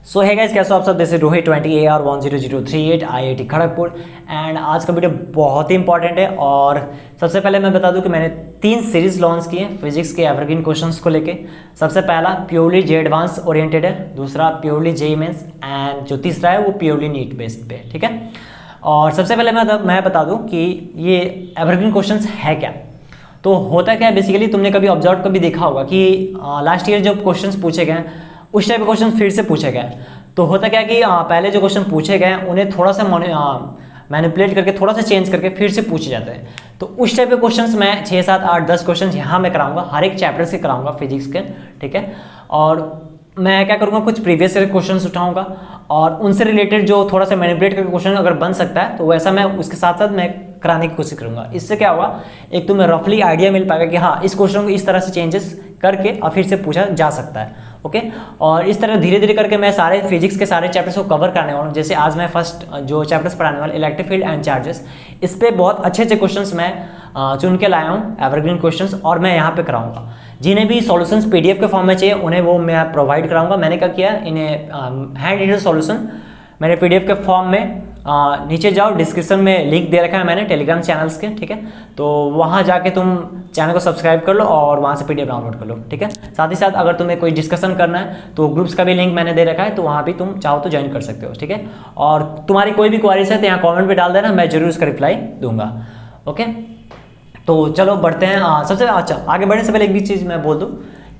सो है गाइस, कैसे हो आप सब। This is Rohit 20AR10038 IIT Kharagpur. And आज का वीडियो बहुत ही इंपॉर्टेंट है। और सबसे पहले मैं बता दूं कि मैंने 3 सीरीज लॉन्च किए हैं फिजिक्स के एवरग्रीन क्वेश्चंस को लेके। सबसे पहला प्योरली जे एडवांस ओरिएंटेड है, दूसरा प्योरली जे मेंस, एंड जो तीसरा है वो प्योरली नीट बेस्ड पे, ठीक है। और सबसे पहले मैं बता दूँ कि ये एवरग्रीन क्वेश्चंस है क्या। तो होता क्या है, बेसिकली तुमने कभी ऑब्जर्व कभी देखा होगा कि लास्ट ईयर जो क्वेश्चंस पूछे गए उस टाइप के क्वेश्चन फिर से पूछे गए। तो होता क्या है कि पहले जो क्वेश्चन पूछे गए उन्हें थोड़ा सा मैनिपुलेट करके थोड़ा सा चेंज करके फिर से पूछे जाते हैं। तो उस टाइप के क्वेश्चंस मैं 6, 7, 8, 10 क्वेश्चन यहाँ मैं कराऊंगा, हर एक चैप्टर से कराऊंगा फिजिक्स के, ठीक है। और मैं क्या करूँगा, कुछ प्रीवियस ईयर क्वेश्चन उठाऊंगा और उनसे रिलेटेड जो थोड़ा सा मैनिपुलेट करके क्वेश्चन अगर बन सकता है तो वैसा मैं उसके साथ साथ मैं कराने की कोशिश करूंगा। इससे क्या होगा, एक तो मैं रफली आइडिया मिल पाएगा कि हाँ इस क्वेश्चन को इस तरह से चेंजेस करके और फिर से पूछा जा सकता है, ओके। और इस तरह धीरे धीरे करके मैं सारे फिजिक्स के सारे चैप्टर्स को कवर करने वाला हूँ। जैसे आज मैं फर्स्ट जो चैप्टर्स पढ़ाने वाला इलेक्ट्रिक फील्ड एंड चार्जेस, इस पर बहुत अच्छे अच्छे क्वेश्चंस मैं चुन के लाया हूँ, एवरग्रीन क्वेश्चंस, और मैं यहाँ पे कराऊंगा। जिन्हें भी सॉल्यूशंस PDF के फॉर्म में चाहिए उन्हें वो मैं प्रोवाइड कराऊंगा। मैंने क्या किया, इन्हें हैंड रिटन सॉल्यूशन मैंने PDF के फॉर्म में नीचे जाओ, डिस्क्रिप्शन में लिंक दे रखा है मैंने टेलीग्राम चैनल्स के, ठीक है। तो वहाँ जाके तुम चैनल को सब्सक्राइब कर लो और वहाँ से PDF डाउनलोड कर लो, ठीक है। साथ ही साथ अगर तुम्हें कोई डिस्कशन करना है तो ग्रुप्स का भी लिंक मैंने दे रखा है, तो वहाँ भी तुम चाहो तो ज्वाइन कर सकते हो, ठीक है। और तुम्हारी कोई भी क्वारीज है तो यहाँ कॉमेंट पर डाल देना, मैं जरूर उसका रिप्लाई दूंगा, ओके। तो चलो बढ़ते हैं। सबसे अच्छा आगे बढ़ने से पहले एक भी चीज़ मैं बोल दूँ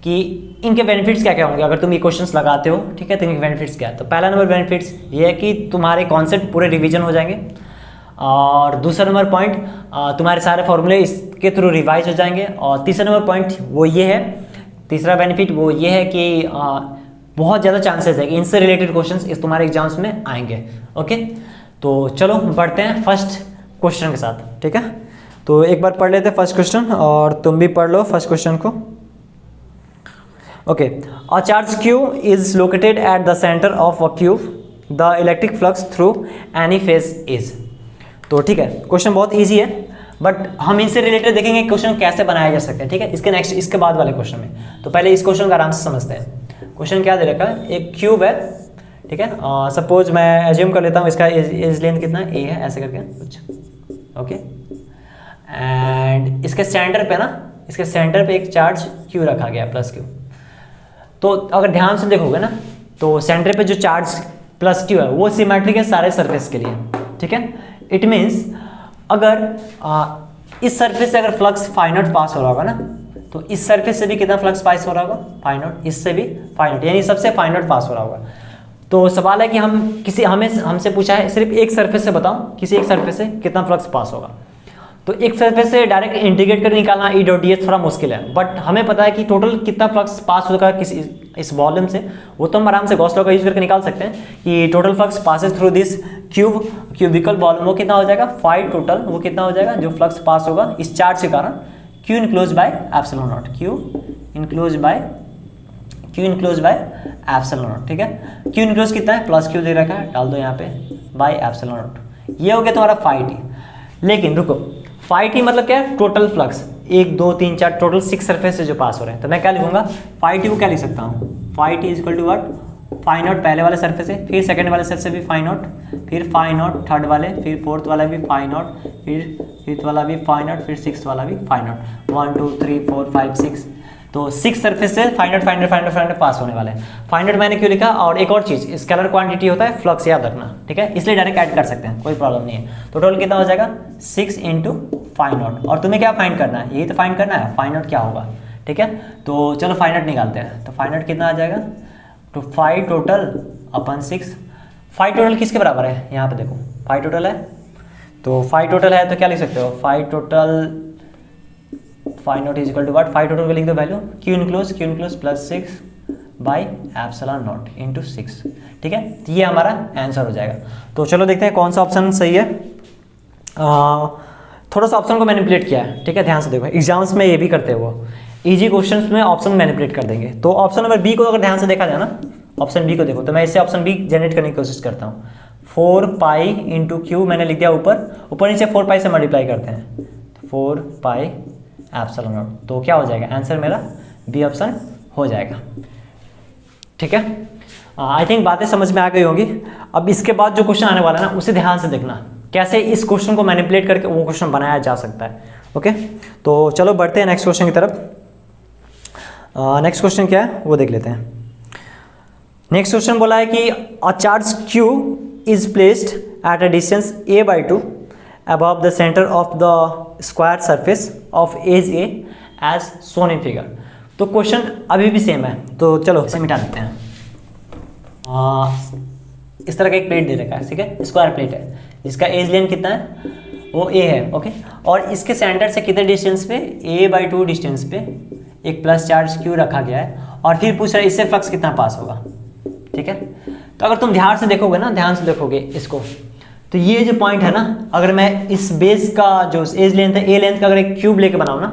कि इनके बेनिफिट्स क्या क्या होंगे अगर तुम ये क्वेश्चंस लगाते हो, ठीक है। तो इनके बेनिफिट्स क्या है, तो पहला नंबर बेनिफिट्स ये है कि तुम्हारे कॉन्सेप्ट पूरे रिवीजन हो जाएंगे। और दूसरा नंबर पॉइंट, तुम्हारे सारे फॉर्मूले इसके थ्रू रिवाइज हो जाएंगे। और तीसरा नंबर पॉइंट वो ये है, तीसरा बेनिफिट वो ये है कि बहुत ज़्यादा चांसेस है कि इनसे रिलेटेड क्वेश्चंस इस तुम्हारे एग्जाम्स में आएंगे, ओके। तो चलो बढ़ते हैं फर्स्ट क्वेश्चन के साथ, ठीक है। तो एक बार पढ़ लेते हैं फर्स्ट क्वेश्चन और तुम भी पढ़ लो फर्स्ट क्वेश्चन को, okay. A charge q is located at the center of a cube. The electric flux through any phase is. तो ठीक है, क्वेश्चन बहुत इजी है, बट हम इनसे रिलेटेड देखेंगे क्वेश्चन कैसे बनाया जा सकता है, ठीक है। इसके बाद वाले क्वेश्चन में। तो पहले इस क्वेश्चन को आराम से समझते हैं। क्वेश्चन क्या दे रखा है, एक क्यूब है, ठीक है। सपोज मैं एज्यूम कर लेता हूँ इसका एज लेंथ कितना है, a है, ऐसे करके कुछ, ओके। एंड इसके सेंटर पे ना, इसके सेंटर पे एक चार्ज q रखा गया, प्लस q। तो अगर ध्यान से देखोगे ना तो सेंटर पे जो चार्ज प्लस q है वो सिमेट्रिक है सारे सरफेस के लिए, ठीक है। इट मीन्स अगर इस सरफेस से अगर फ्लक्स फाइनट पास हो रहा होगा ना, तो इस सरफेस से भी कितना फ्लक्स पास हो रहा होगा, फाइनट, इससे भी फाइनट, यानी सबसे फाइनट पास हो रहा होगा। तो सवाल है कि हमसे पूछा है सिर्फ एक सरफेस से बताओ किसी एक सरफेस से कितना फ्लक्स पास होगा। तो एक सरफेस से डायरेक्ट इंटीग्रेट कर निकालना E.ds थोड़ा मुश्किल है, बट हमें पता है कि टोटल कितना फ्लक्स पास होगा किसी इस वॉल्यूम से, वो तो हम आराम से गॉस लॉ का यूज करके निकाल सकते हैं कि total flux passes through this cubical volume, वो कितना हो जाएगा, फाइव टोटल, वो कितना हो जाएगा जो फ्लक्स पास होगा इस चार्ज के कारण, Q enclose by epsilon not, Q enclose by epsilon naught, ठीक है। Q इनक्लोज कितना है, प्लस Q दे रखा है, डाल दो यहाँ पे, बाय एप्सिलॉन नॉट। ये हो गया तुम्हारा फाइव टी। लेकिन रुको, फाइव टी मतलब क्या है, टोटल फ्लक्स 1, 2, 3, 4 टोटल 6 सरफेस से जो पास हो रहे हैं। तो मैं क्या लिखूंगा, फाइव टी को क्या लिख सकता हूँ, five T is equal to what, five naught पहले वाले सरफेस से, फिर सेकंड वाले सरफेस से भी फाइव नॉट, फिर फाइव नॉट थर्ड वाले, फिर फोर्थ वाला भी फाइव नॉट, फिर फिफ्थ वाला भी फाइव नॉट, फिर सिक्स वाला भी फाइव नॉट, 1, 2, 3, 4, 5, 6। तो 6 सरफेस से फाइव नॉट पास होने वाले हैं। फाइव नॉट मैंने क्यों लिखा, और एक और चीज़, स्केलर क्वांटिटी होता है फ्लक्स, याद रखना, ठीक है, इसलिए डायरेक्ट ऐड कर सकते हैं, कोई प्रॉब्लम नहीं है। तो टोटल कितना हो जाएगा 6 इंटू फाइव नॉट। और तुम्हें क्या फाइंड करना है, यही तो फाइंड करना है फाइव नॉट क्या होगा, ठीक है। तो चलो फाइव नॉट निकालते हैं। तो फाइव नॉट कितना आ जाएगा, तो 5 टोटल अपन 6। 5 टोटल किसके बराबर है, यहाँ पे देखो 5 टोटल है, तो 5 टोटल है तो क्या लिख सकते हो, 5 total, five naught is equal to what, 5 total को लिख दो value, Q enclose plus 6 by epsilon naught into 6, ठीक है। तो ये हमारा आंसर हो जाएगा। तो चलो देखते हैं कौन सा ऑप्शन सही है। थोड़ा सा ऑप्शन को मैनिपुलेट किया है, ठीक है, ध्यान से देखो, एग्जाम्स में ये भी करते हैं, वो इजी क्वेश्चंस में ऑप्शन मैनिपुलेट कर देंगे। तो ऑप्शन नंबर बी को अगर ध्यान से देखा जाए ना, ऑप्शन बी को देखो, तो मैं इससे ऑप्शन बी जनरेट करने की कोशिश करता हूँ। 4 पाई इंटू क्यू मैंने लिख दिया, ऊपर नीचे 4 पाई से मल्टीप्लाई करते हैं, 4 पाई एप्सिलॉन नॉट। तो क्या हो जाएगा, आंसर मेरा बी ऑप्शन हो जाएगा, ठीक है। आई थिंक बातें समझ में आ गई होंगी। अब इसके बाद जो क्वेश्चन आने वाला है ना, उसे ध्यान से देखना, कैसे इस क्वेश्चन को मैनिपुलेट करके वो क्वेश्चन बनाया जा सकता है। ओके, तो चलो बढ़ते हैं नेक्स्ट क्वेश्चन की तरफ। नेक्स्ट क्वेश्चन क्या है वो देख लेते हैं। नेक्स्ट क्वेश्चन बोला है कि a charge Q is placed at a distance a/2 above the center of the square surface of edge A as shown in figure। तो क्वेश्चन अभी भी सेम है, तो चलो इसे मिटा देते हैं। इस तरह का एक प्लेट दे रखा है, ठीक है, स्क्वायर प्लेट है, जिसका एज लेंथ कितना है, वो a है। ओके, और इसके सेंटर से कितने डिस्टेंस पे, a/2 डिस्टेंस पे एक प्लस चार्ज Q रखा गया है, और फिर पूछ रहा है इससे फ्लक्स कितना पास होगा। ठीक है, तो अगर तुम ध्यान से देखोगे ना, ध्यान से देखोगे इसको, तो ये जो पॉइंट है ना, अगर मैं इस बेस का जो एज लेंथ है, ए लेंथ का अगर एक क्यूब लेके बनाऊँ ना,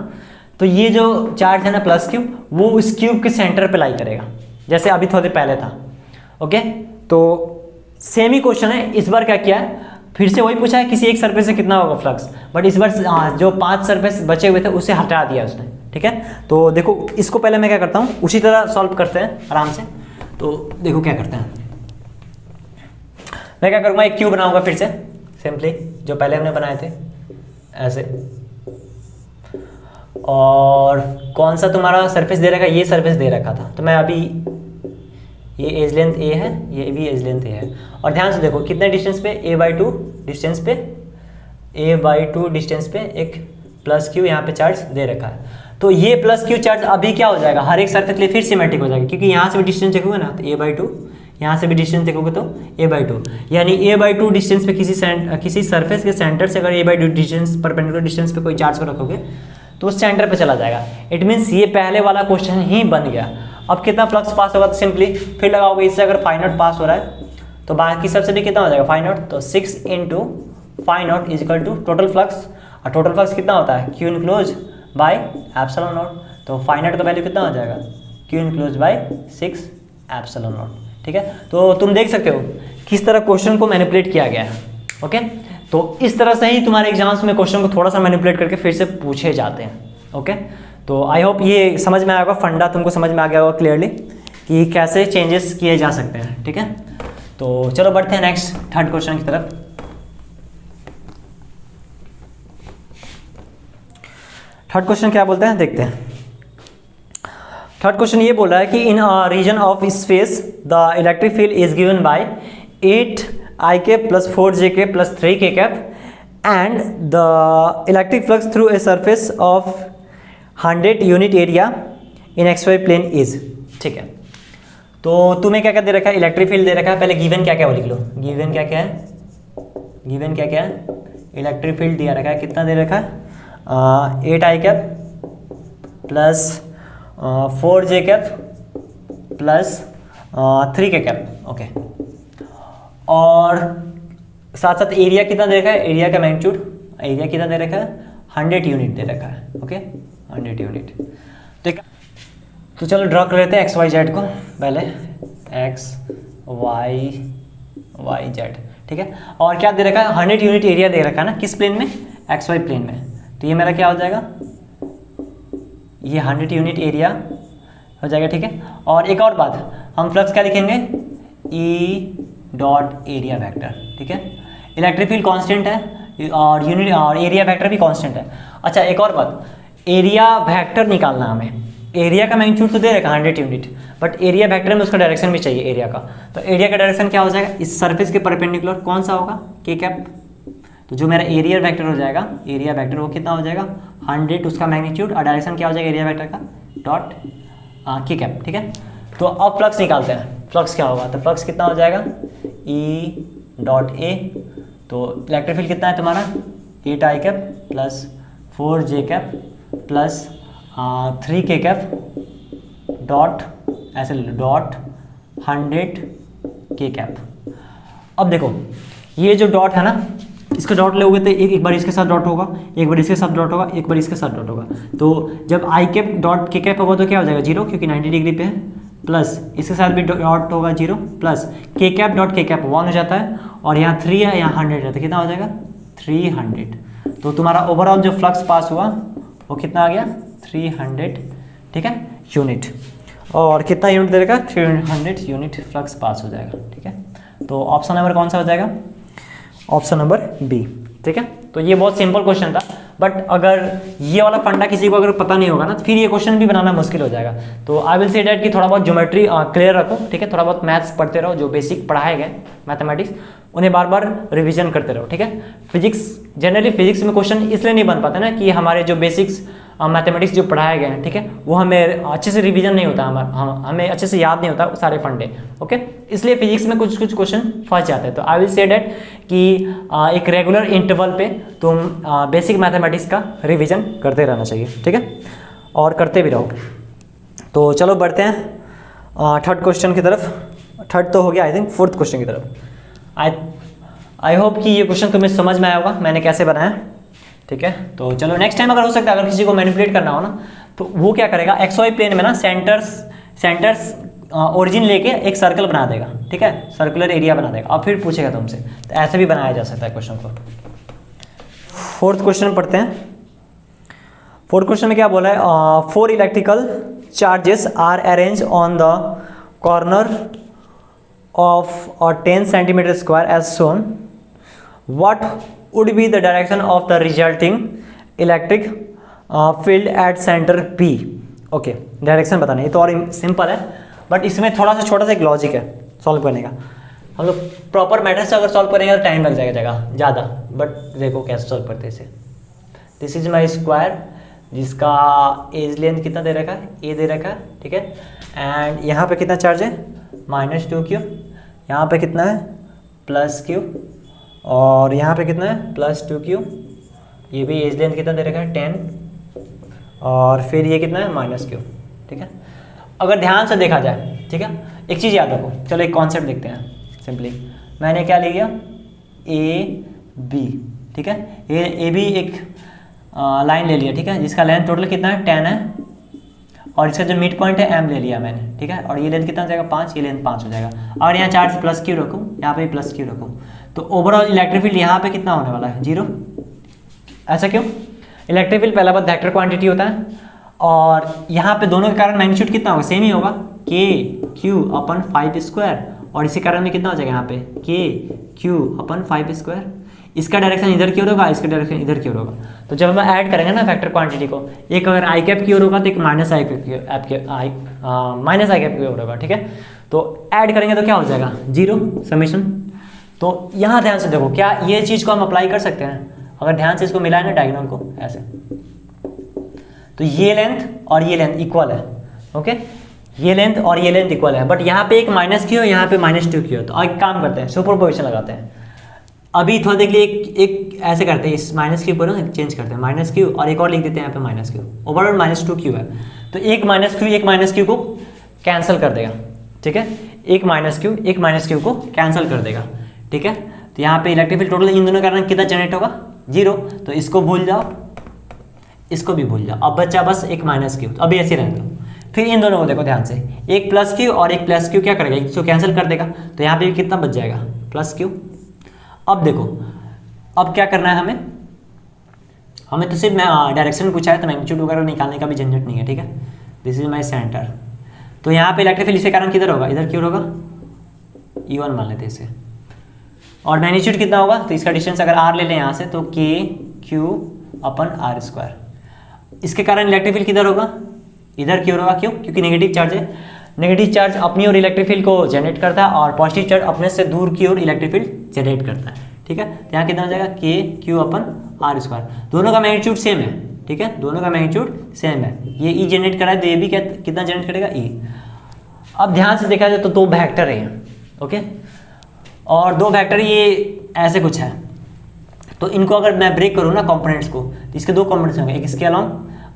तो ये जो चार्ज है ना प्लस क्यूब, वो इस क्यूब के सेंटर पे लाई करेगा, जैसे अभी थोड़ी देर पहले था। ओके, तो सेम ही क्वेश्चन है। इस बार क्या किया है, फिर से वही पूछा है किसी एक सरफेस से कितना होगा फ्लक्स, बट इस बार जो 5 सरफेस बचे हुए थे उसे हटा दिया उसने। ठीक है, तो देखो इसको पहले मैं क्या करता हूँ, उसी तरह सॉल्व करते हैं आराम से। तो देखो क्या करते हैं, मैं क्या करूँगा, एक क्यूब बनाऊंगा फिर से सिंपली, जो पहले हमने बनाए थे ऐसे। और कौन सा तुम्हारा सरफेस दे रखा है, ये सरफेस दे रखा था, तो मैं अभी ये एज लेंथ ए है, ये भी एज लेंथ ए है। और ध्यान से देखो कितने डिस्टेंस पे, a/2 डिस्टेंस पे, a/2 डिस्टेंस पे एक प्लस क्यू यहाँ पे चार्ज दे रखा है। तो ये प्लस क्यू चार्ज अभी क्या हो जाएगा, हर एक सरफेस के लिए फिर सिमेट्रिक हो जाएगा, क्योंकि यहाँ से भी डिस्टेंस देखोगे ना तो a/2, यहाँ से भी डिस्टेंस देखोगे तो a/2, यानी a/2 डिस्टेंस पे किसी सरफेस के सेंटर से अगर a/2 डिस्टेंस परपेंडिकुलर डिस्टेंस पे कोई चार्ज को रखोगे तो उस सेंटर पे चला जाएगा। इट मीन्स ये पहले वाला क्वेश्चन ही बन गया। अब कितना फ्लक्स पास होगा, तो सिंपली फिर लगाओगे, इससे अगर फाई नॉट पास हो रहा है तो बाकी सबसे भी कितना हो जाएगा, फाई नॉट, तो 6 × phi naught is equal to total flux. और टोटल फ्लक्स कितना होता है, Q enclose by epsilon naught. तो फाई नॉट का वैल्यू कितना हो जाएगा, Q enclose by 6 epsilon naught. ठीक है, तो तुम देख सकते हो किस तरह क्वेश्चन को मैनिपुलेट किया गया है। ओके, तो इस तरह से ही तुम्हारे एग्जाम्स में क्वेश्चन को थोड़ा सा मैनिपुलेट करके फिर से पूछे जाते हैं। ओके, तो आई होप ये समझ में आया होगा, फंडा तुमको समझ में आ गया होगा क्लियरली कि कैसे चेंजेस किए जा सकते हैं। ठीक है, तो चलो बढ़ते हैं नेक्स्ट थर्ड क्वेश्चन की तरफ। थर्ड क्वेश्चन क्या बोलते हैं देखते हैं। थर्ड क्वेश्चन ये बोल रहा है कि in a region of space the electric field is given by 8i plus 4j plus 3k and the electric flux through a surface of 100 unit area in xy plane is. ठीक है, तो तुम्हें क्या क्या दे रखा है, इलेक्ट्रिक फील्ड दे रखा है। पहले गिवन क्या क्या वो लिख लो, गिवन क्या क्या है, गिवन क्या क्या है, इलेक्ट्रिक फील्ड दिया रखा है, कितना दे रखा है, 8i plus 4j plus 3k। Okay, और साथ साथ एरिया कितना दे रखा है, एरिया का मैग्नीट्यूड, एरिया कितना दे रखा है, 100 यूनिट दे रखा है। Okay, 100 unit. तो चलो ड्रॉ कर लेते हैं एक्स वाई जेड को पहले, एक्स वाई जेड। ठीक है, और क्या दे रखा है, 100 यूनिट एरिया दे रखा है ना, किस प्लेन में, एक्स वाई प्लेन में। तो ये मेरा क्या हो जाएगा, ये 100 यूनिट एरिया हो जाएगा। ठीक है, और एक और बात, हम फ्लक्स क्या लिखेंगे, ई डॉट एरिया वेक्टर। ठीक है, इलेक्ट्रिक फील्ड कांस्टेंट है और यूनिट और एरिया वेक्टर भी कांस्टेंट है। अच्छा, एक और बात, एरिया वेक्टर निकालना हमें, एरिया का मैग्नीट्यूड तो दे रखा 100 यूनिट, बट एरिया वेक्टर में उसका डायरेक्शन भी चाहिए एरिया का। तो एरिया का डायरेक्शन क्या हो जाएगा, इस सरफेस के परपेंडिकुलर कौन सा होगा, के कैप। तो जो मेरा एरिया वेक्टर हो जाएगा, एरिया वेक्टर वो कितना हो जाएगा, 100 उसका मैग्नीट्यूड, और डायरेक्शन क्या हो जाएगा एरिया वेक्टर का, डॉट के कैप। ठीक है, तो अब फ्लक्स निकालते हैं, फ्लक्स क्या होगा, तो फ्लक्स कितना हो जाएगा, ई डॉट ए। तो इलेक्ट्रिक फील्ड कितना है तुम्हारा, 8i plus 4j plus 3k dot, ऐसे ले लो, डॉट 100k। अब देखो ये जो डॉट है ना, इसका डॉट लोगे तो एक बार इसके साथ डॉट होगा, एक बार इसके साथ डॉट होगा, एक बार इसके साथ डॉट होगा। तो जब i कैप डॉट के कैप होगा तो क्या हो जाएगा, 0, क्योंकि 90 डिग्री पे है, प्लस इसके साथ भी डॉट होगा 0, प्लस के कैप डॉट के कैप 1 हो जाता है, और यहाँ 3 है, यहाँ 100 है, तो कितना हो जाएगा 300। तो तुम्हारा ओवरऑल जो फ्लक्स पास हुआ वो कितना आ गया, 300। ठीक है, यूनिट। और कितना यूनिट दे देगा, 300 यूनिट फ्लक्स पास हो जाएगा। ठीक है, तो ऑप्शन नंबर कौन सा हो जाएगा, ऑप्शन नंबर बी। ठीक है, तो ये बहुत सिंपल क्वेश्चन था, बट अगर ये वाला फंडा किसी को अगर पता नहीं होगा ना तो फिर ये क्वेश्चन भी बनाना मुश्किल हो जाएगा। तो आई विल से डैट कि थोड़ा बहुत ज्योमेट्री क्लियर रखो। ठीक है, थोड़ा बहुत मैथ्स पढ़ते रहो, जो बेसिक पढ़ाए गए मैथमेटिक्स उन्हें बार बार रिवीजन करते रहो। ठीक है, फिजिक्स जनरली फिजिक्स में क्वेश्चन इसलिए नहीं बन पाते ना कि हमारे जो बेसिक्स मैथमेटिक्स जो पढ़ाए गए हैं, ठीक है, वो हमें अच्छे से रिवीजन नहीं होता, हमें अच्छे से याद नहीं होता सारे फंडे। ओके, इसलिए फिजिक्स में कुछ कुछ क्वेश्चन फंस जाते हैं। तो आई विल से डैट कि एक रेगुलर इंटरवल पे तुम बेसिक मैथमेटिक्स का रिवीजन करते रहना चाहिए। ठीक है, और करते भी रहो। तो चलो बढ़ते हैं थर्ड क्वेश्चन की तरफ। थर्ड तो हो गया, आई थिंक फोर्थ क्वेश्चन की तरफ। आई होप कि ये क्वेश्चन तुम्हें समझ में आया होगा मैंने कैसे बनाया। ठीक है, तो चलो नेक्स्ट टाइम अगर हो सकता है, अगर किसी को मैनिपुलेट करना हो ना तो वो क्या करेगा, एक्सवाई प्लेन में ना सेंटर्स ओरिजिन लेके एक सर्कल बना देगा। ठीक है, सर्कुलर एरिया बना देगा और फिर पूछेगा तुमसे। तो ऐसे भी बनाया जा सकता है क्वेश्चन को। फोर्थ क्वेश्चन पढ़ते हैं। फोर्थ क्वेश्चन में क्या बोला है, 4 electrical charges are arrange on the corner of 10 centimetre square edge zone. What would be the direction of the resulting electric field at center P। Okay, direction बताना है, ये तो और सिंपल है, बट इसमें थोड़ा सा छोटा सा एक लॉजिक है सॉल्व करने का। हम लोग प्रॉपर मैथड से अगर सॉल्व करेंगे तो टाइम लग जाएगा ज़्यादा, बट देखो कैसे सॉल्व करते हैं इसे। दिस इज माई स्क्वायर जिसका एज लेंथ कितना दे रखा है, ए दे रखा है। ठीक है, एंड यहाँ पे कितना चार्ज है, -2q, यहाँ पे कितना है +q, और यहाँ पे कितना है +2q, ये भी एज लेंथ कितना दे रखा है 10, और फिर ये कितना है -q। ठीक है, अगर ध्यान से देखा जाए, ठीक है, एक चीज़ याद रखो। चलो एक कॉन्सेप्ट देखते हैं सिंपली। मैंने क्या लिया, ए बी। ठीक है, ए बी एक लाइन ले लिया। ठीक है, जिसका लेंथ टोटल कितना है 10 है, और इसका जो मिड पॉइंट है एम ले लिया मैंने। ठीक है, और ये लेंथ कितना हो जाएगा 5, ये लेंथ 5 हो जाएगा। और यहाँ चार्ज +q रखूँ, यहाँ पे +q रखूँ, तो ओवरऑल इलेक्ट्रिक फील्ड यहाँ पे कितना होने वाला है 0। ऐसा क्यों, इलेक्ट्रिक फील्ड पहला बात वेक्टर क्वांटिटी होता है, और यहाँ पे दोनों के कारण मैग्नीट्यूड कितना होगा, सेम ही होगा, k/5², और इसी कारण में कितना हो जाएगा यहाँ पे k/5²। इसका डायरेक्शन इधर की ओर होगा, इसका डायरेक्शन इधर की ओर होगा। तो जब हम ऐड करेंगे ना वेक्टर क्वांटिटी को, एक अगर आई कैप की ओर होगा तो एक -i कैप की ओर होगा। ठीक है, तो ऐड करेंगे तो क्या हो जाएगा 0 समेशन। तो यहाँ ध्यान से देखो, क्या ये चीज़ को हम अप्लाई कर सकते हैं, अगर ध्यान से इसको मिलाए ना डायगोनल को ऐसे, तो ये लेंथ और ये लेंथ इक्वल है। ओके, ये लेंथ और ये लेंथ इक्वल है, बट यहाँ पे एक -q है, यहाँ पे -2q है। तो एक काम करते हैं, सुपरपोजिशन लगाते हैं। अभी थोड़ा देख लिए एक ऐसे करते हैं, इस -q पर चेंज करते हैं, -q, और एक और लिख देते हैं यहाँ पे -q, ओवरऑल -2q है। तो एक -q को कैंसिल कर देगा। ठीक है, एक -q को कैंसिल कर देगा। ठीक है, तो यहाँ पे इलेक्ट्रिक फील्ड टोटल इन दोनों का कारण कितना जनरेट होगा 0। तो इसको भूल जाओ, इसको भी भूल जाओ, अब बच्चा बस एक -q। तो अभी ऐसे रहने दो। फिर इन दोनों को देखो ध्यान से, एक +q और एक +q क्या करेगा, इसको कैंसिल कर देगा। तो यहाँ पे कितना बच जाएगा +q। अब देखो, अब क्या करना है हमें तो सिर्फ डायरेक्शन पूछा है, तो मैग्नीट्यूड वगैरह निकालने का भी झंझट नहीं है। ठीक है, दिस इज माई सेंटर। तो यहाँ पे इलेक्ट्रिक फील्ड इसके कारण किधर होगा, इधर क्यों होगा, E1 मान लेते हैं इसे। और मैग्नीट्यूड कितना होगा, तो इसका डिस्टेंस अगर r ले लें यहाँ से, तो k/r²। इसके कारण इलेक्ट्रिक फील्ड किधर होगा, इधर क्यों होगा, क्यों, क्योंकि नेगेटिव चार्ज है। नेगेटिव चार्ज अपनी ओर इलेक्ट्रिक फील्ड को जनरेट करता है, और पॉजिटिव चार्ज अपने से दूर की ओर इलेक्ट्रिक फील्ड जनरेट करता है। ठीक है, तो यहाँ कितना हो जाएगा k/r²। दोनों का मैग्नीट्यूड सेम है। ठीक है, दोनों का मैग्नीट्यूड सेम है। ये E जनरेट करा है, तो ये भी कितना जनरेट करेगा E। अब ध्यान से देखा जाए तो 2 वेक्टर है। ओके, और 2 वेक्टर ये ऐसे कुछ है, तो इनको अगर मैं ब्रेक करूँ ना कंपोनेंट्स को, तो इसके 2 कंपोनेंट्स होंगे, एक इसके अलोंग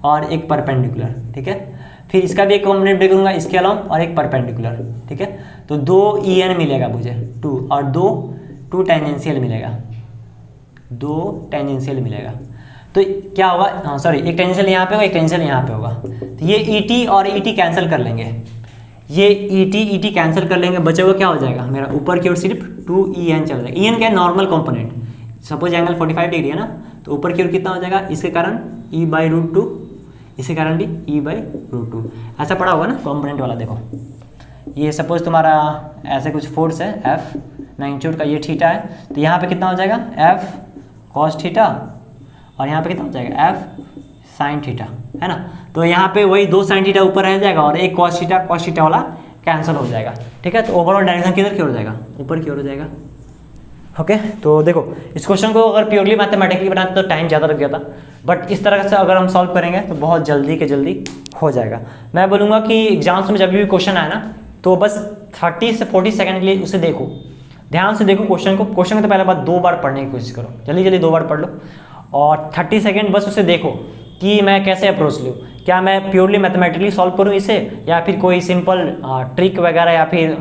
और एक परपेंडिकुलर। ठीक है, फिर इसका भी एक कंपोनेंट ब्रेक करूँगा इसके अलोंग और एक परपेंडिकुलर। ठीक है, तो 2 En मिलेगा मुझे 2, और 2 टेंजेंशियल मिलेगा, 2 टेंजेंशियल मिलेगा। तो क्या होगा, सॉरी, एक टेंजेंशियल यहाँ पे होगा, एक टेंजेंशियल यहाँ पे होगा। तो ये ET और ET कैंसिल कर लेंगे, ये ET कैंसिल कर लेंगे, बचे हुआ क्या हो जाएगा मेरा, ऊपर की ओर सिर्फ 2En चल जाएगा। En क्या है, normal component. Suppose angle 45 degree है ना, तो ऊपर की ओर कितना हो जाएगा, इसके कारण E/√2 इसी कारण भी E/√2। ऐसा पढ़ा होगा ना कॉम्पोनेंट वाला। देखो ये सपोज तुम्हारा ऐसे कुछ फोर्स है F मैग्नीट्यूड का, ये थीटा है, तो यहाँ पे कितना हो जाएगा F cos थीटा, और यहाँ पे कितना हो जाएगा F sin थीटा, है ना। तो यहाँ पे वही 2 sin थीटा ऊपर रह जाएगा और एक cos थीटा वाला कैंसिल हो जाएगा, ठीक है। तो ओवरऑल डायरेक्शन किधर की ओर हो जाएगा, ऊपर की ओर हो जाएगा। ओके तो देखो इस क्वेश्चन को अगर प्योरली मैथमेटिकली बनाते तो टाइम ज़्यादा लग जाता, बट इस तरह से अगर हम सॉल्व करेंगे तो बहुत जल्दी के जल्दी हो जाएगा। मैं बोलूँगा कि एग्जाम्स में जब भी क्वेश्चन आए ना तो बस 30 से 40 सेकंड के लिए उसे देखो, ध्यान से देखो क्वेश्चन को तो पहले बार 2 बार पढ़ने की कोशिश करो, जल्दी 2 बार पढ़ लो और 30 सेकंड बस उसे देखो कि मैं कैसे अप्रोच लूँ, क्या मैं प्योरली मैथमेटिकली सॉल्व करूँ इसे या फिर कोई सिंपल ट्रिक वगैरह या फिर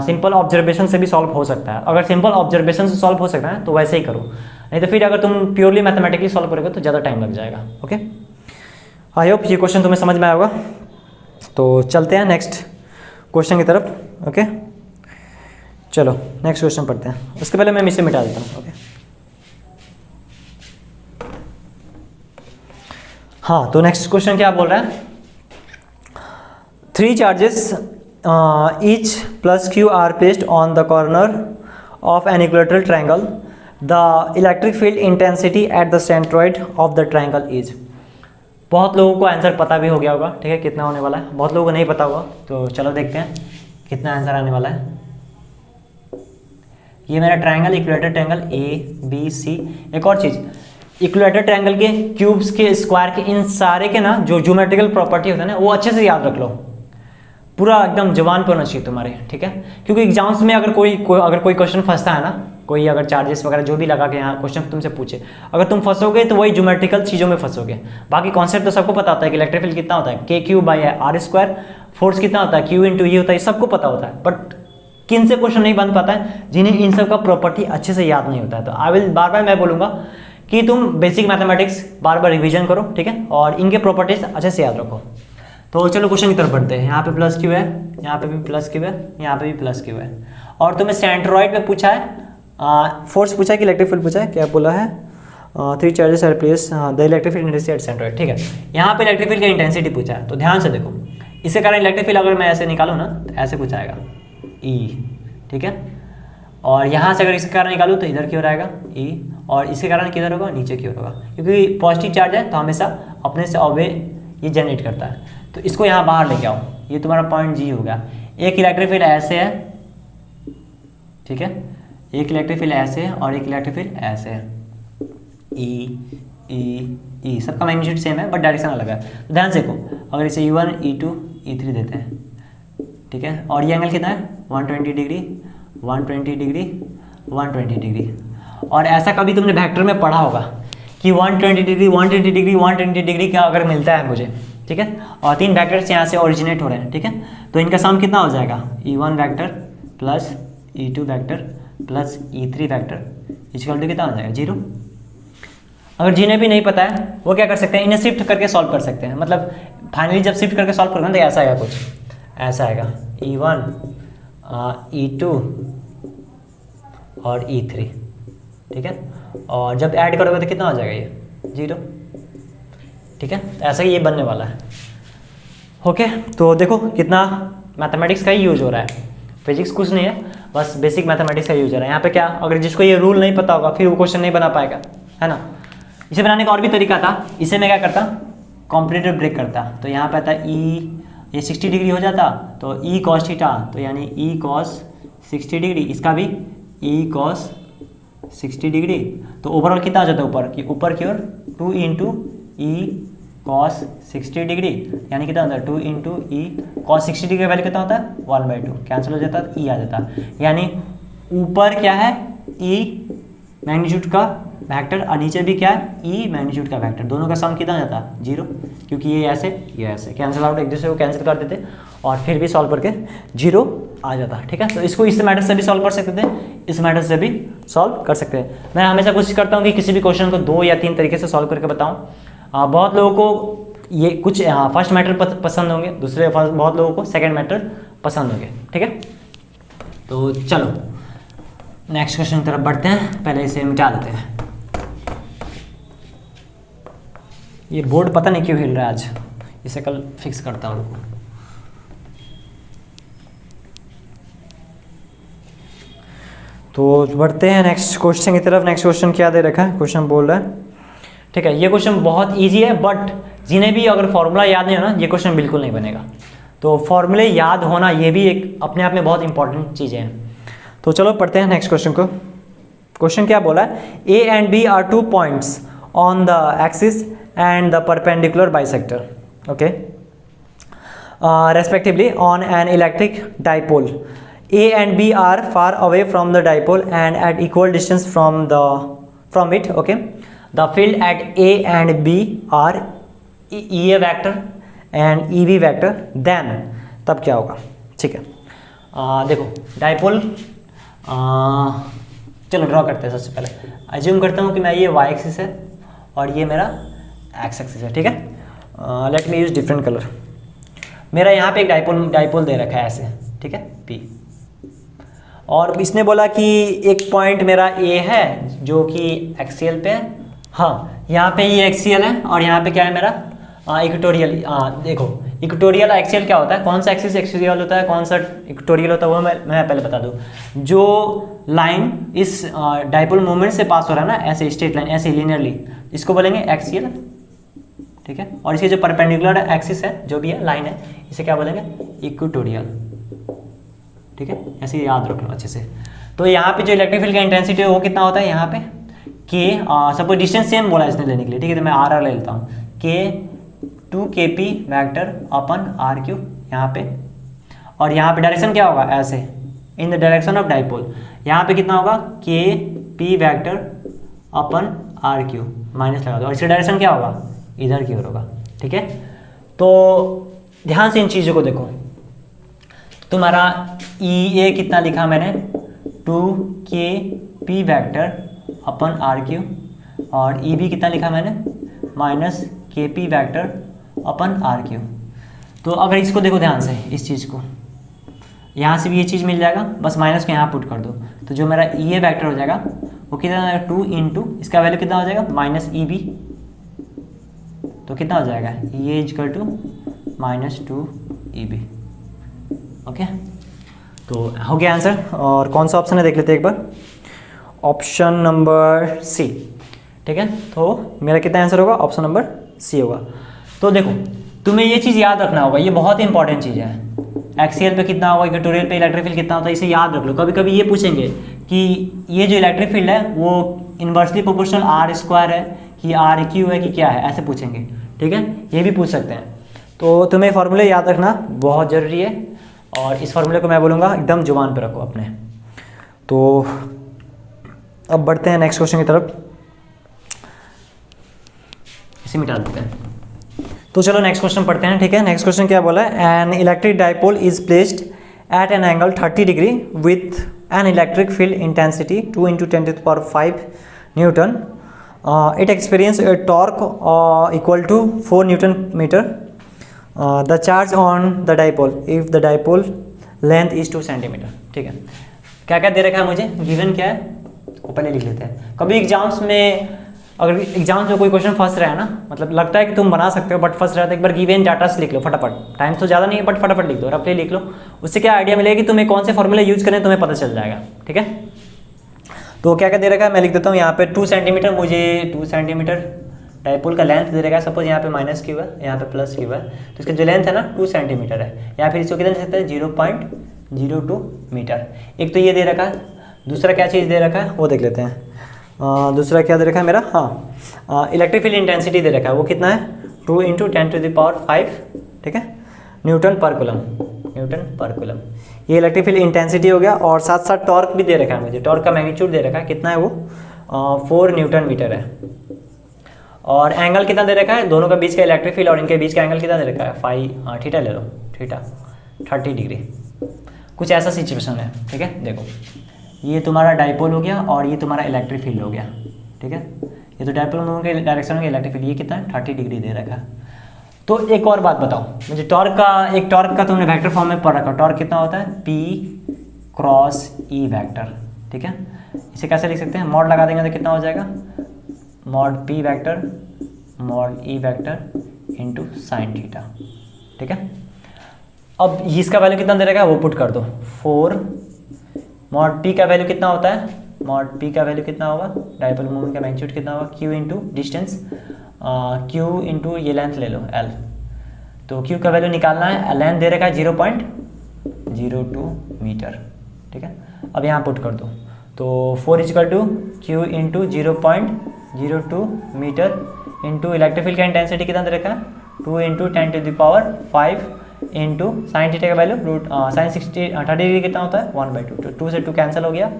सिंपल ऑब्जर्वेशन से भी सॉल्व हो सकता है। अगर सिंपल ऑब्जर्वेशन से सॉल्व हो सकता है तो वैसे ही करो, नहीं तो फिर अगर तुम प्योरली मैथमेटिकली सॉल्व करोगे तो ज़्यादा टाइम लग जाएगा। ओके आई होप ये क्वेश्चन तुम्हें समझ में आया होगा। तो चलते हैं नेक्स्ट क्वेश्चन की तरफ। ओके चलो नेक्स्ट क्वेश्चन पढ़ते हैं, उसके पहले मैं इसे मिटा देता हूँ। ओके हाँ तो नेक्स्ट क्वेश्चन क्या बोल रहा है, 3 charges each plus q are placed on the corner of an equilateral triangle. The electric field intensity at the centroid of the triangle is। बहुत लोगों को आंसर पता भी हो गया होगा, ठीक है, कितना होने वाला है, बहुत लोगों को नहीं पता होगा। तो चलो देखते हैं कितना आंसर आने वाला है। ये मेरा ट्रायंगल इक्विलेटरल ट्रायंगल ABC। एक और चीज़, इक्विलेटरल ट्रायंगल के क्यूब्स के स्क्वायर के इन सारे के ना जो ज्योमेट्रिकल प्रॉपर्टी होता है ना वो अच्छे से याद रख लो, पूरा एकदम जवान पे होना चाहिए तुम्हारे, ठीक है। क्योंकि एग्जाम्स में अगर कोई क्वेश्चन फंसता है ना, कोई अगर चार्जेस वगैरह जो भी लगा के यहाँ क्वेश्चन तुमसे पूछे, अगर तुम फंसोगे तो वही ज्योमेट्रिकल चीज़ों में फंसोगे। बाकी कॉन्सेप्ट तो सबको पता होता है कि इलेक्ट्रिक फील्ड कितना होता है KQ/R², फोर्स कितना होता है Q × E होता है, सबको पता होता है। बट किन से क्वेश्चन नहीं बन पाता है, जिन्हें इन सब का प्रॉपर्टी अच्छे से याद नहीं होता है। तो आई विल बार मैं बोलूँगा कि तुम बेसिक मैथमेटिक्स बार रिविजन करो, ठीक है, और इनके प्रॉपर्टीज अच्छे से याद रखो। तो चलो क्वेश्चन की तरफ बढ़ते हैं। यहाँ पे प्लस क्यू है, यहाँ पे भी प्लस क्यू है, यहाँ पे भी प्लस क्यू है, और तुम्हें सेंट्रॉइड पे पूछा है फोर्स पूछा है कि इलेक्ट्रिक फील्ड पूछा है, क्या बोला है 3 charges are placed the electric field intensity at centroid, ठीक है। यहाँ पे इलेक्ट्रिक फील्ड का इंटेंसिटी पूछा है, तो ध्यान से देखो, इसके कारण इलेक्ट्रिक फील्ड अगर मैं ऐसे निकालूँ ना तो ऐसे कुछ आएगा E, ठीक है, और यहाँ से अगर इसके कारण निकालूँ तो इधर की ओर आएगा E, और इसके कारण किधर होगा, नीचे की ओर होगा, क्योंकि पॉजिटिव चार्ज है तो हमेशा अपने से अवे ये जनरेट करता है। तो इसको यहाँ बाहर लेके आओ, ये तुम्हारा पॉइंट G हो गया। एक इलेक्ट्रिक फील्ड ऐसे है, ठीक है, एक इलेक्ट्रिक फील्ड ऐसे है और एक इलेक्ट्रिक फील्ड ऐसे है, E सबका मैग्नीट्यूड सेम है बट डायरेक्शन अलग है। तो ध्यान से देखो, अगर इसे E1 E2 E3 देते हैं, ठीक है, और ये एंगल कितना है 120 डिग्री 120 डिग्री 120 डिग्री। और ऐसा कभी तुमने वेक्टर में पढ़ा होगा कि 120 डिग्री 120 डिग्री 120 डिग्री का अगर मिलता है मुझे, ठीक है, और 3 वेक्टर्स यहाँ से ओरिजिनेट हो रहे हैं, ठीक है, तो इनका सम कितना हो जाएगा E1 vector plus E2 vector plus E3 vector equal to कितना हो जाएगा 0। अगर जिन्हें भी नहीं पता है वो क्या कर सकते हैं, इन्हें शिफ्ट करके सॉल्व कर सकते हैं। मतलब फाइनली जब शिफ्ट करके सॉल्व करोगे तो ऐसा आएगा, कुछ ऐसा आएगा E1 E2 और E3, ठीक है, और जब ऐड करोगे तो कितना हो जाएगा ये 0, ठीक है। ऐसा ही ये बनने वाला है। ओके तो देखो कितना मैथमेटिक्स का ही यूज हो रहा है, फिजिक्स कुछ नहीं है, बस बेसिक मैथमेटिक्स का यूज हो रहा है। यहाँ पे क्या, अगर जिसको ये रूल नहीं पता होगा फिर वो क्वेश्चन नहीं बना पाएगा, है ना। इसे बनाने का और भी तरीका था, इसे मैं क्या करता, कॉम्पिटेटिव ब्रेक करता। तो यहाँ पे आता E, ये 60 डिग्री हो जाता तो E cos थीटा, तो यानी E cos 60 डिग्री, इसका भी E cos 60 डिग्री। तो ओवरऑल कितना आ जाता है ऊपर की ओर 2 × E cos 60 डिग्री, यानी कितना होता है 2 × E cos 60 डिग्री का वैल्यू कितना होता है 1/2, कैंसिल हो जाता है, E आ जाता है। यानी ऊपर क्या है E मैग्नीट्यूड का वेक्टर और नीचे भी क्या है E मैग्नीट्यूड का वेक्टर, दोनों का सम कितना आ जाता है 0, क्योंकि ये ऐसे कैंसिल आउट, एक दूसरे को कैंसिल कर देते और फिर भी सॉल्व करके 0 आ जाता, ठीक है। तो इसको इस मैथड से भी सॉल्व कर सकते थे, इस मैथड से भी सॉल्व कर सकते हैं। मैं हमेशा कोशिश करता हूँ कि किसी भी क्वेश्चन को 2 या 3 तरीके से सॉल्व करके बताऊँ। बहुत लोगों को ये कुछ फर्स्ट मैथड पसंद होंगे, दूसरे बहुत लोगों को सेकेंड मैथड पसंद होंगे, ठीक है। तो चलो नेक्स्ट क्वेश्चन की तरफ बढ़ते हैं, पहले इसे मिटा देते हैं। ये बोर्ड पता नहीं क्यों हिल रहा है आज। इसे कल फिक्स करता हूँ। तो बढ़ते हैं नेक्स्ट क्वेश्चन की तरफ। नेक्स्ट क्वेश्चन क्या दे रखा है, क्वेश्चन बोल रहा है, ठीक है, ये क्वेश्चन बहुत इजी है, बट जिन्हें भी अगर फॉर्मूला याद नहीं हो ना, ये क्वेश्चन बिल्कुल नहीं बनेगा। तो फॉर्मूले याद होना ये भी एक अपने आप में बहुत इंपॉर्टेंट चीज़ें हैं। तो चलो पढ़ते हैं नेक्स्ट क्वेश्चन को। क्वेश्चन क्या बोला है, A and B are 2 points on the axis and the perpendicular bisector, okay, respectively on an electric dipole. A and B are far away from the dipole and at equal distance from it, okay. The field at A and B are EA vector and EB vector, then तब क्या होगा, ठीक है। देखो dipole, चलो draw करते हैं। सबसे पहले अज्यूम करता हूँ कि मैं ये y एक्सिस है और ये मेरा x एक्सिस है, ठीक है। Let me use different colour. मेरा यहाँ पे एक डाइपोल दे रखा है ऐसे, ठीक है, P, और इसने बोला कि एक पॉइंट मेरा A है जो कि एक्सियल पे है। हाँ, यहाँ पे ये एक्सियल है और यहाँ पे क्या है मेरा इक्वेटोरियल। देखो इक्वेटोरियल एक्सियल क्या होता है, कौन सा एक्सिस एक्सियल होता है, कौन सा इक्वेटोरियल होता है, वो मैं पहले बता दूँ। जो लाइन इस डाइपोल मोमेंट से पास हो रहा है ना, ऐसे स्ट्रेट लाइन, ऐसे लिनियरली, इसको बोलेंगे एक्सियल, ठीक है। और इसके जो परपेंडिकुलर एक्सिस है, जो भी है लाइन है, इसे क्या बोलेंगे, इक्वेटोरियल, ठीक है। ऐसे याद रख लो अच्छे से। तो यहाँ पे जो इलेक्ट्रिक फील्ड का इंटेंसिटी है वो कितना होता है, यहाँ पे के, सपोज डिस्टेंस सेम बोला इसने लेने के लिए, ठीक है, तो मैं आर ले लेता हूँ, के 2kp vector upon R Q यहाँ पे, और यहाँ पे डायरेक्शन क्या होगा, ऐसे in the direction of dipole, यहाँ पे कितना होगा, K P vector upon R cube minus लगा दो, और इसका डायरेक्शन क्या होगा, इधर की ओर होगा, ठीक है। तो ध्यान से इन चीज़ों को देखो। तुम्हारा ई ए कितना लिखा मैंने, 2kp vector upon R Q, और ई बी कितना लिखा मैंने, -kp vector upon R cube. तो अगर इसको देखो ध्यान से, इस चीज़ को, यहाँ से भी ये चीज़ मिल जाएगा, बस माइनस को यहाँ पुट कर दो, तो जो मेरा ई ए वेक्टर हो जाएगा वो कितना, 2 इंटू इसका वैल्यू कितना हो जाएगा, -EB, तो कितना हो जाएगा, ये इक्वल टू -2EB, ओके। तो हो गया आंसर। और कौन सा ऑप्शन है देख लेते हैं एक बार, ऑप्शन नंबर सी, ठीक है। तो मेरा कितना आंसर होगा, ऑप्शन नंबर सी होगा। तो देखो तुम्हें ये चीज़ याद रखना होगा, ये बहुत इंपॉर्टेंट चीज़ है। एक्सियल पे कितना होगा, इक्वेटोरियल पे इलेक्ट्रिक फील्ड कितना होता है, इसे याद रख लो। कभी कभी ये पूछेंगे कि ये जो इलेक्ट्रिक फील्ड है वो इन्वर्सली प्रोपोर्शनल r² है कि RQ है कि क्या है, ऐसे पूछेंगे, ठीक है, ये भी पूछ सकते हैं। तो तुम्हें फार्मूले याद रखना बहुत ज़रूरी है, और इस फार्मूले को मैं बोलूँगा एकदम जुबान पे रखो अपने। तो अब बढ़ते हैं नेक्स्ट क्वेश्चन की तरफ, इसे मिटा देते हैं। तो चलो नेक्स्ट क्वेश्चन पढ़ते हैं, ठीक है। नेक्स्ट क्वेश्चन क्या बोला है, an electric dipole is placed at an angle 30 degree with an electric field intensity 2 × 10⁵ Newton, it experience a torque equal to 4 Newton meter, the charge on the dipole if the dipole length is 2 centimeter, ठीक है। क्या क्या दे रखा है मुझे, given क्या है वो पहले लिख लेते हैं। कभी एग्जाम्स में, अगर एग्जाम्स में कोई क्वेश्चन फंस रहा है ना, मतलब लगता है कि तुम बना सकते हो बट फंस रहा है, तो एक बार गिवन डाटा से लिख लो फटाफट, टाइम तो ज़्यादा नहीं है बट फटाफट लिख दो, रफली लिख लो। उससे क्या आइडिया मिलेगा कि तुम्हें कौन से फॉर्मूले यूज करने तुम्हें पता चल जाएगा, ठीक है। तो क्या क्या दे रखा है मैं लिख देता हूँ। यहाँ पे 2 सेंटीमीटर, मुझे 2 सेंटीमीटर डाइपोल का लेंथ दे रखा है। सपोज यहाँ पे -Q है, यहाँ पे +Q है, तो इसका जो लेंथ है ना 2 सेंटीमीटर है, या फिर इसको कितना दे सकते हैं, 0.02 मीटर। एक तो ये दे रखा है, दूसरा क्या चीज़ दे रखा है वो देख लेते हैं। दूसरा क्या दे रखा है मेरा, हाँ, इलेक्ट्रिक फील्ड इंटेंसिटी दे रखा है, वो कितना है, 2 × 10⁵, ठीक है, न्यूटन पर कूलम। ये इलेक्ट्रिक फील्ड इंटेंसिटी हो गया, और साथ साथ टॉर्क भी दे रखा है मुझे, टॉर्क का मैग्नीट्यूड दे रखा है, कितना है वो, 4 न्यूटन मीटर है। और एंगल कितना दे रखा है, दोनों का बीच का इलेक्ट्रिक फील्ड और इनके बीच का एंगल कितना दे रखा है, थीटा ले लो, थीटा 30 डिग्री, कुछ ऐसा सिचुएशन है, ठीक है। देखो ये तुम्हारा डाइपोल हो गया और ये तुम्हारा इलेक्ट्रिक फील्ड हो गया, ठीक है। ये तो डाइपोल के डायरेक्शन में इलेक्ट्रिक फील्ड, ये कितना है, 30 डिग्री दे रखा है। तो एक और बात बताओ मुझे, टॉर्क का तुमने वेक्टर फॉर्म में पढ़ रखा, टॉर्क कितना होता है, P क्रॉस E वेक्टर, ठीक है। इसे कैसे लिख सकते हैं, मॉड लगा देंगे तो कितना हो जाएगा, mod P vector mod E vector into sine theta, ठीक है। अब इसका वैल्यू कितना दे रखा है वो पुट कर दो, 4 मॉड पी का वैल्यू कितना होता है, मॉड पी का वैल्यू कितना होगा, डायपोल मोमेंट का मैग्नीट्यूड कितना होगा, Q into distance, Q into ये लेंथ ले लो एल, तो क्यू का वैल्यू निकालना है, लेंथ दे रखा है 0.02 मीटर, ठीक है। अब यहाँ पुट कर दो, तो 4 equal to Q into 0.02 metre into electric field का इंटेंसिटी कितना दे रखा है 2 इंटू 10⁵ इंटू साइन थीटा का वैल्यू रूट साइन 30 डिग्री कितना होता है 1/2, तो 2 से 2 कैंसिल हो गया,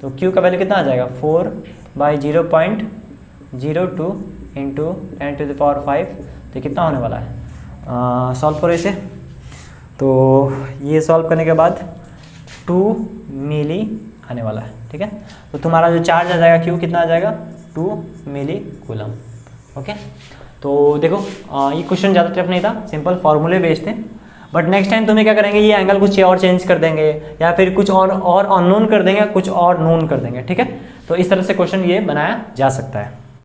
तो क्यू का वैल्यू कितना आ जाएगा 4/0.02 इंटू 10⁵, तो कितना होने वाला है, सॉल्व करो इसे, तो ये सॉल्व करने के बाद 2 मिली आने वाला है, ठीक है। तो तुम्हारा जो चार्ज आ जाएगा क्यू कितना आ जाएगा 2 मिली कूलम, ओके। तो देखो ये क्वेश्चन ज़्यादा टफ नहीं था, सिंपल फॉर्मूले बेस्ड थे, बट नेक्स्ट टाइम तुम्हें क्या करेंगे, ये एंगल कुछ और चेंज कर देंगे या फिर कुछ और अननोन कर देंगे, कुछ और नोन कर देंगे, ठीक है। तो इस तरह से क्वेश्चन ये बनाया जा सकता है।